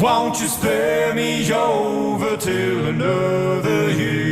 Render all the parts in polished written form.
Won't you spare me over till another year?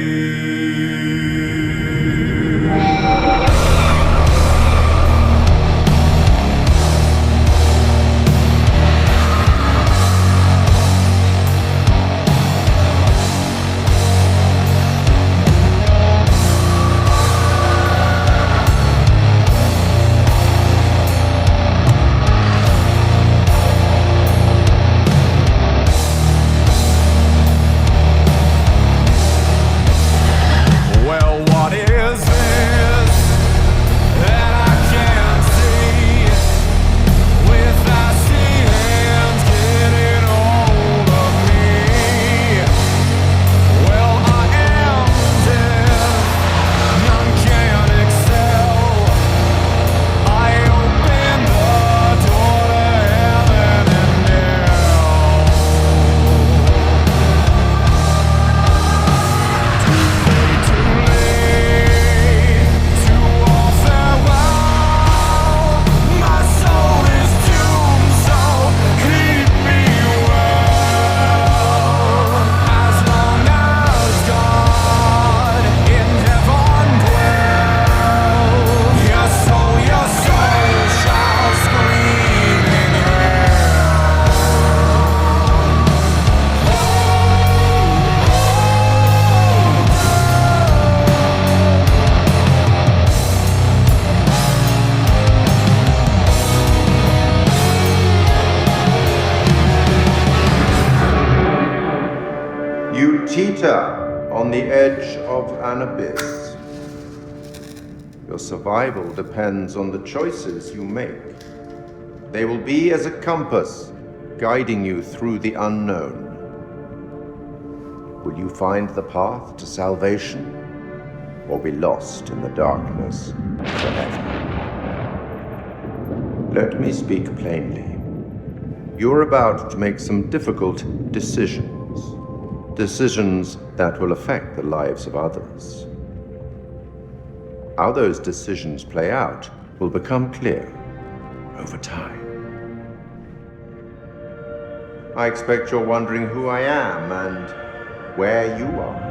On the edge of an abyss. Your survival depends on the choices you make. They will be as a compass, guiding you through the unknown. Will you find the path to salvation, or be lost in the darkness forever? Let me speak plainly. You're about to make some difficult decisions. Decisions that will affect the lives of others. How those decisions play out will become clear over time. I expect you're wondering who I am and where you are.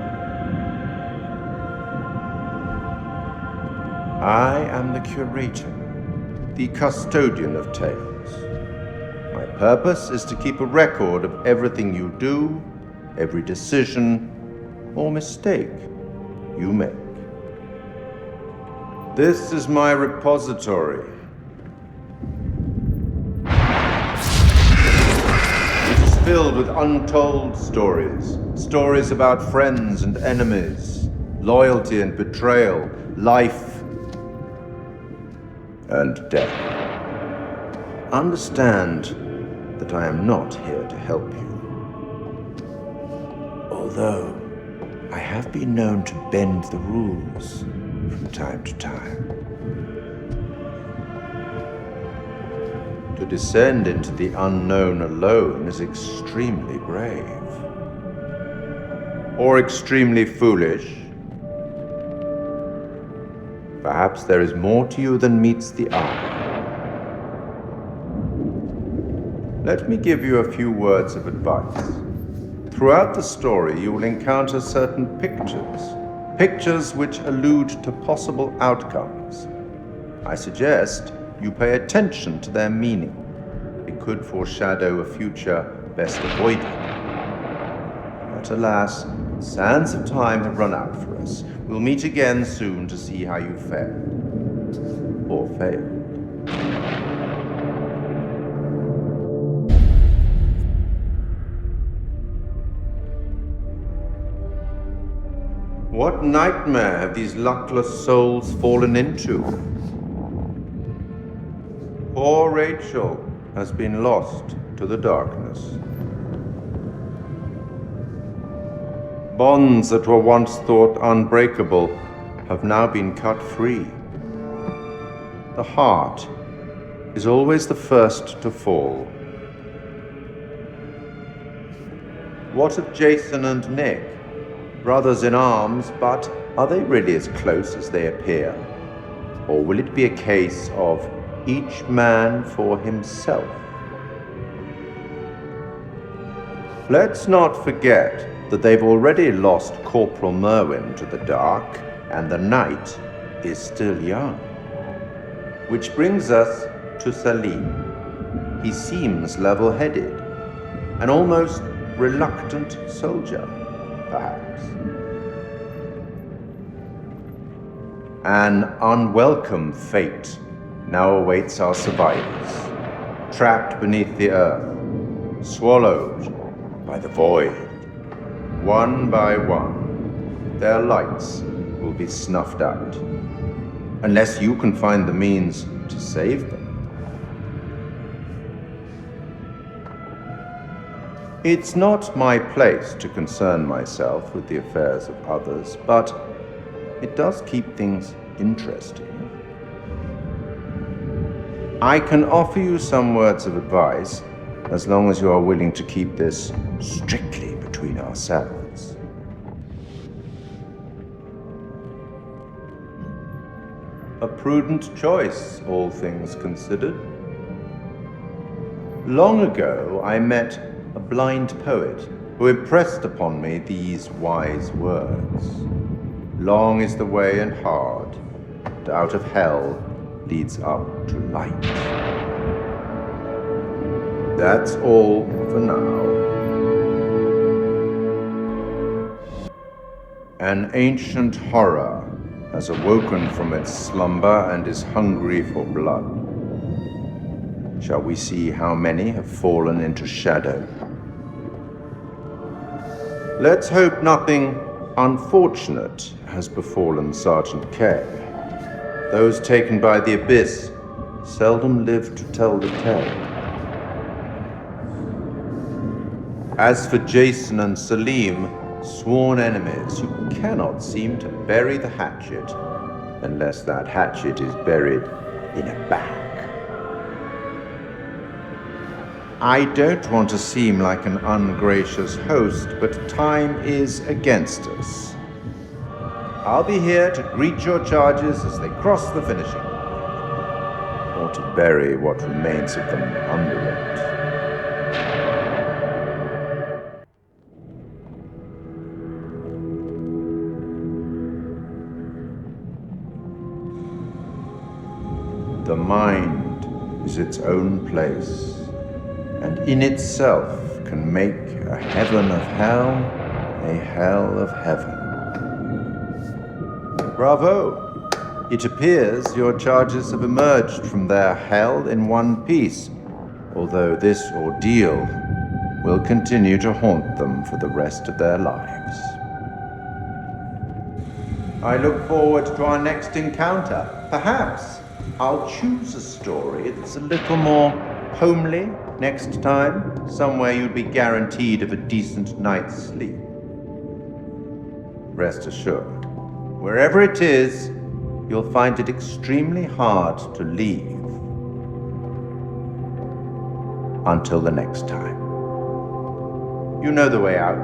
I am the Curator, the custodian of tales. My purpose is to keep a record of everything you do, every decision or mistake you make. This is my repository. It is filled with untold stories. Stories about friends and enemies, loyalty and betrayal, life and death. Understand that I am not here to help you. Although I have been known to bend the rules from time to time. To descend into the unknown alone is extremely brave. Or extremely foolish. Perhaps there is more to you than meets the eye. Let me give you a few words of advice. Throughout the story, you will encounter certain pictures which allude to possible outcomes. I suggest you pay attention to their meaning. It could foreshadow a future best avoided. But alas, the sands of time have run out for us. We'll meet again soon to see how you fared. Or failed. What nightmare have these luckless souls fallen into? Poor Rachel has been lost to the darkness. Bonds that were once thought unbreakable have now been cut free. The heart is always the first to fall. What of Jason and Nick? Brothers in arms, but are they really as close as they appear? Or will it be a case of each man for himself? Let's not forget that they've already lost Corporal Merwin to the dark, and the night is still young. Which brings us to Salim. He seems level-headed, an almost reluctant soldier, perhaps. An unwelcome fate now awaits our survivors, trapped beneath the earth, swallowed by the void. One by one, their lights will be snuffed out, unless you can find the means to save them. It's not my place to concern myself with the affairs of others, but it does keep things interesting. I can offer you some words of advice, as long as you are willing to keep this strictly between ourselves. A prudent choice, all things considered. Long ago, I met a blind poet who impressed upon me these wise words. Long is the way and hard, and out of hell leads up to light. That's all for now. An ancient horror has awoken from its slumber and is hungry for blood. Shall we see how many have fallen into shadow? Let's hope nothing unfortunate has befallen Sergeant K. Those taken by the abyss seldom live to tell the tale. As for Jason and Salim, sworn enemies, you cannot seem to bury the hatchet unless that hatchet is buried in a bag. I don't want to seem like an ungracious host, but time is against us. I'll be here to greet your charges as they cross the finishing line, or to bury what remains of them under it. The mind is its own place, and in itself can make a heaven of hell, a hell of heaven. Bravo! It appears your charges have emerged from their hell in one piece, although this ordeal will continue to haunt them for the rest of their lives. I look forward to our next encounter. Perhaps I'll choose a story that's a little more homely next time, somewhere you'd be guaranteed of a decent night's sleep. Rest assured, wherever it is, you'll find it extremely hard to leave. Until the next time. You know the way out.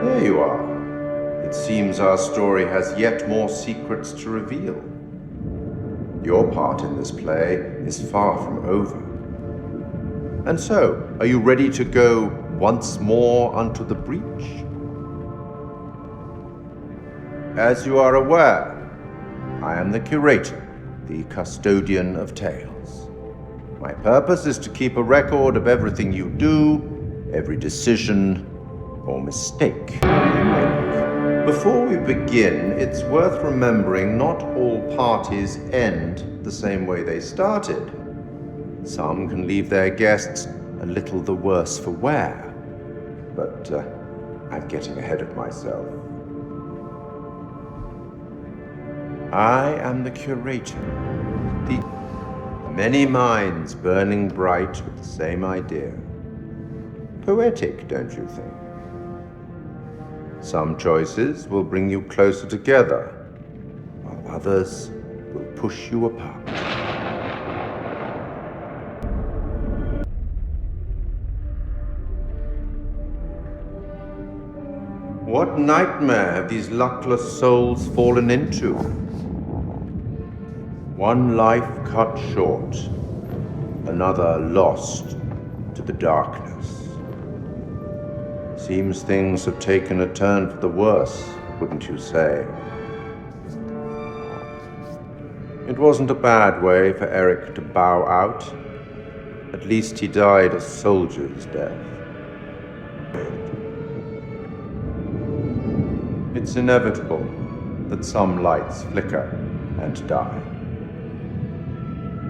There you are. It seems our story has yet more secrets to reveal. Your part in this play is far from over. And so, are you ready to go once more unto the breach? As you are aware, I am the Curator, the custodian of tales. My purpose is to keep a record of everything you do, every decision or mistake you make. Before we begin, it's worth remembering not all parties end the same way they started. Some can leave their guests a little the worse for wear, but I'm getting ahead of myself. I am the Curator, the many minds burning bright with the same idea. Poetic, don't you think? Some choices will bring you closer together, while others will push you apart. What nightmare have these luckless souls fallen into? One life cut short, another lost to the darkness. Seems things have taken a turn for the worse, wouldn't you say? It wasn't a bad way for Eric to bow out. At least he died a soldier's death. It's inevitable that some lights flicker and die.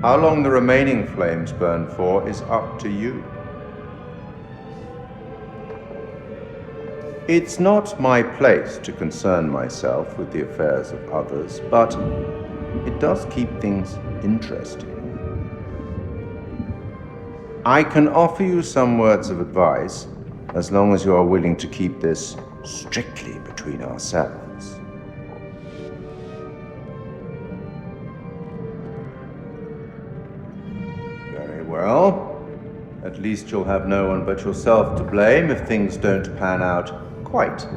How long the remaining flames burn for is up to you. It's not my place to concern myself with the affairs of others, but it does keep things interesting. I can offer you some words of advice, as long as you are willing to keep this strictly between ourselves. Very well. At least you'll have no one but yourself to blame if things don't pan out quite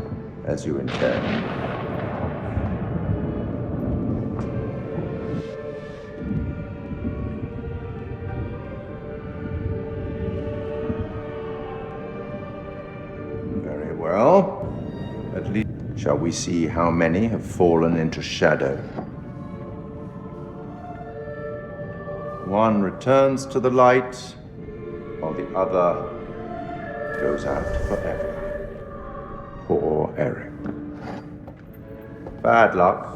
as you intend. Very well. At least shall we see how many have fallen into shadow? One returns to the light, while the other goes out forever. Poor Eric. Bad luck.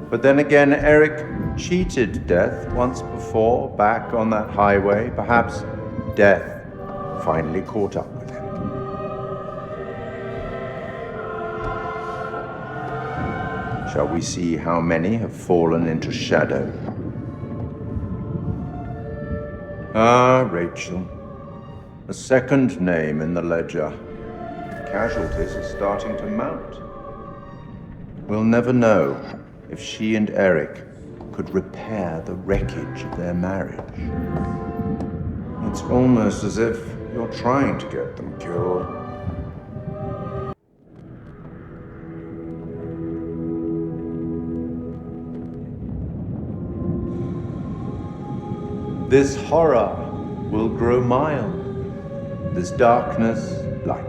But then again, Eric cheated death once before, back on that highway. Perhaps death finally caught up with him. Shall we see how many have fallen into shadow? Ah, Rachel. A second name in the ledger. Casualties are starting to mount. We'll never know if she and Eric could repair the wreckage of their marriage. It's almost as if you're trying to get them cured. This horror will grow mild, this darkness light.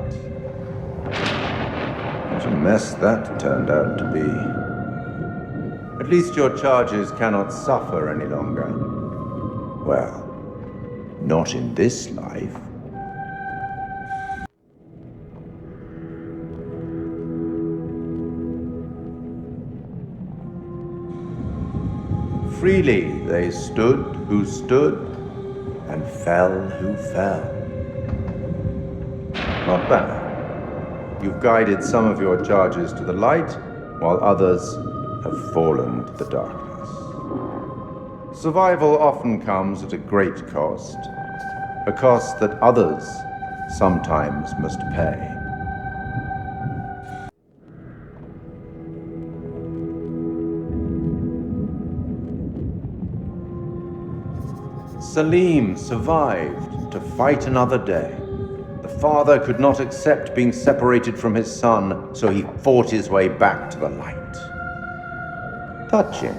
What a mess that turned out to be. At least your charges cannot suffer any longer. Well, not in this life. Freely they stood who stood, and fell who fell. Not bad. You've guided some of your charges to the light, while others have fallen to the darkness. Survival often comes at a great cost, a cost that others sometimes must pay. Salim survived to fight another day. The father could not accept being separated from his son, so he fought his way back to the light. Touching.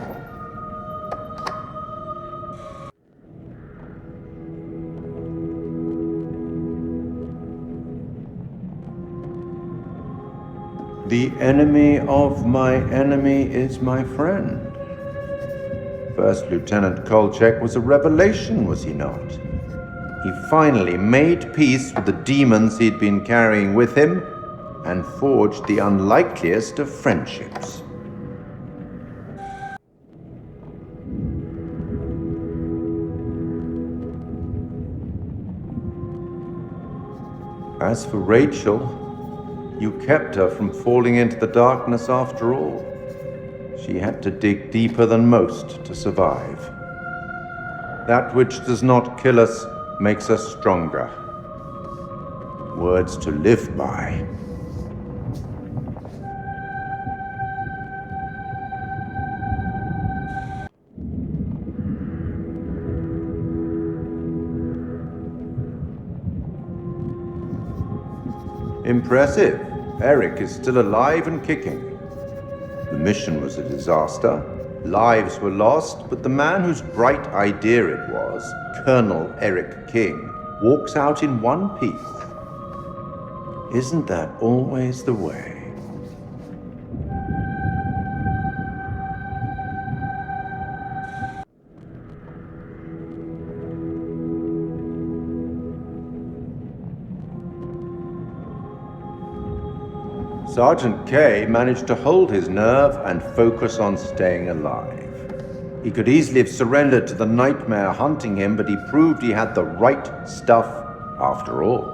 The enemy of my enemy is my friend. First Lieutenant Kolchak was a revelation, was he not? He finally made peace with the demons he'd been carrying with him and forged the unlikeliest of friendships. As for Rachel, you kept her from falling into the darkness after all. She had to dig deeper than most to survive. That which does not kill us makes us stronger. Words to live by. Impressive. Eric is still alive and kicking. The mission was a disaster, Lives were lost, but the man whose bright idea it was, Colonel Eric King, walks out in one piece. Isn't that always the way? Sergeant K managed to hold his nerve and focus on staying alive. He could easily have surrendered to the nightmare hunting him, but he proved he had the right stuff after all.